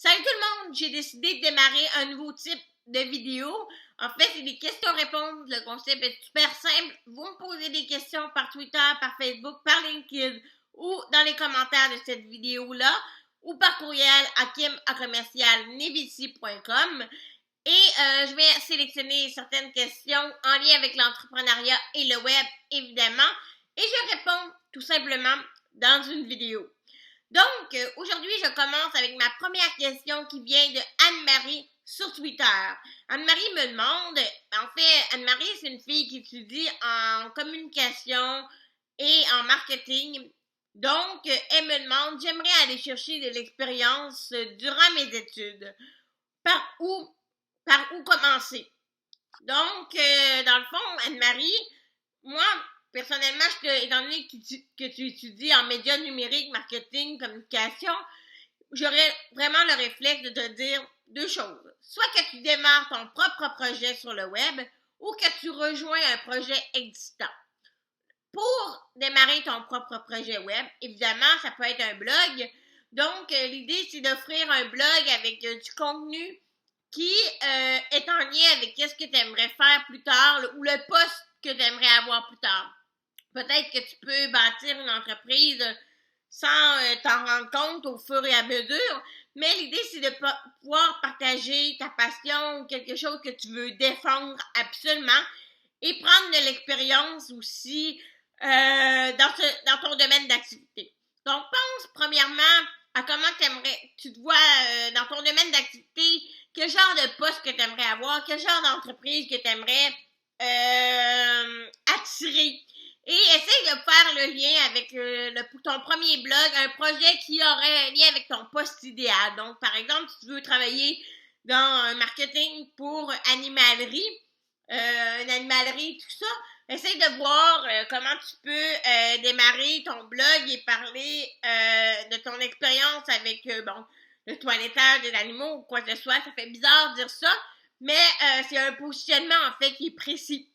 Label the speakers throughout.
Speaker 1: Salut tout le monde, j'ai décidé de démarrer un nouveau type de vidéo. En fait, c'est des questions-réponses. Le concept est super simple. Vous me posez des questions par Twitter, par Facebook, par LinkedIn ou dans les commentaires de cette vidéo-là ou par courriel à kim@commercialnevici.com. Et je vais sélectionner certaines questions en lien avec l'entrepreneuriat et le web, évidemment. Et je réponds tout simplement dans une vidéo. Donc, aujourd'hui, je commence avec ma première question qui vient de Anne-Marie sur Twitter. Anne-Marie me demande, en fait, Anne-Marie, c'est une fille qui étudie en communication et en marketing. Donc, elle me demande, j'aimerais aller chercher de l'expérience durant mes études. Par où commencer? Donc, dans le fond, Anne-Marie, moi, personnellement, étant donné que tu étudies en médias numériques, marketing, communication, j'aurais vraiment le réflexe de te dire deux choses. Soit que tu démarres ton propre projet sur le web ou que tu rejoins un projet existant. Pour démarrer ton propre projet web, évidemment, ça peut être un blog. Donc, l'idée, c'est d'offrir un blog avec du contenu qui est en lien avec ce que tu aimerais faire plus tard ou le poste que tu aimerais avoir plus tard. Peut-être que tu peux bâtir une entreprise sans t'en rendre compte au fur et à mesure, mais l'idée, c'est de pouvoir partager ta passion ou quelque chose que tu veux défendre absolument et prendre de l'expérience aussi dans ton domaine d'activité. Donc, pense premièrement à comment tu te vois dans ton domaine d'activité, quel genre de poste que tu aimerais avoir, quel genre d'entreprise que tu aimerais attirer. Et essaye de faire le lien avec ton premier blog, un projet qui aurait un lien avec ton poste idéal. Donc, par exemple, si tu veux travailler dans un marketing pour animalerie, une animalerie, tout ça, essaye de voir comment tu peux démarrer ton blog et parler de ton expérience avec, le toilettage des animaux ou quoi que ce soit. Ça fait bizarre de dire ça, mais c'est un positionnement, en fait, qui est précis.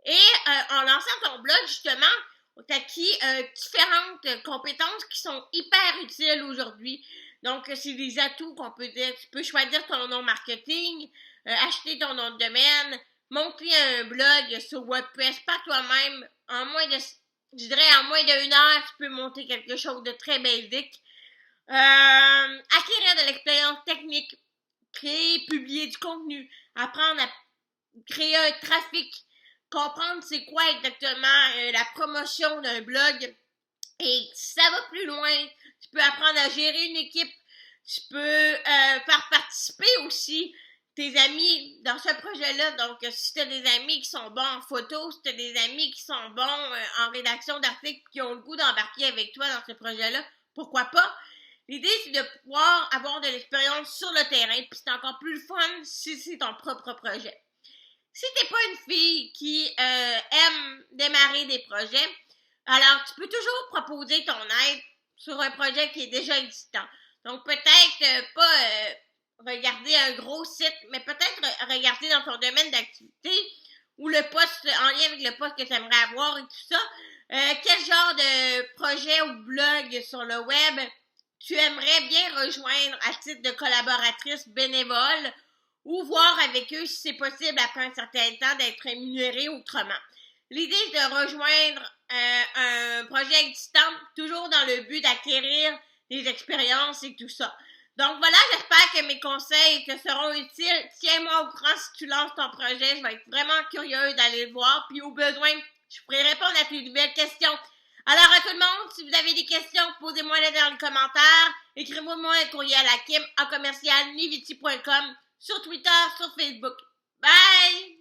Speaker 1: Et en lançant ton blog, justement, tu as acquis différentes compétences qui sont hyper utiles aujourd'hui. Donc, c'est des atouts qu'on peut dire. Tu peux choisir ton nom marketing, acheter ton nom de domaine, monter un blog sur WordPress par toi-même. En moins de 1 heure, tu peux monter quelque chose de très basique. Acquérir de l'expérience technique, créer, publier du contenu, apprendre à créer un trafic, comprendre c'est quoi exactement la promotion d'un blog. Et si ça va plus loin, tu peux apprendre à gérer une équipe, tu peux faire participer aussi tes amis dans ce projet-là. Donc, si tu as des amis qui sont bons en photo, si tu as des amis qui sont bons en rédaction d'articles, qui ont le goût d'embarquer avec toi dans ce projet-là, pourquoi pas? L'idée, c'est de pouvoir avoir de l'expérience sur le terrain, puis c'est encore plus le fun si c'est ton propre projet. Si t'es pas une fille qui aime démarrer des projets, alors tu peux toujours proposer ton aide sur un projet qui est déjà existant. Donc peut-être pas regarder un gros site, mais peut-être regarder dans ton domaine d'activité ou le poste en lien avec le poste que tu aimerais avoir et tout ça. Quel genre de projet ou blog sur le web tu aimerais bien rejoindre à titre de collaboratrice bénévole ou voir avec eux si c'est possible après un certain temps d'être rémunéré autrement. L'idée est de rejoindre un projet existant, toujours dans le but d'acquérir des expériences et tout ça. Donc voilà, j'espère que mes conseils te seront utiles. Tiens-moi au courant si tu lances ton projet, je vais être vraiment curieuse d'aller le voir. Puis au besoin, je pourrai répondre à tes nouvelles questions. Alors à tout le monde, si vous avez des questions, posez-moi-les dans les commentaires. Écrivez-moi un courriel à kim@commercialnevici.com sur Twitter, sur Facebook. Bye!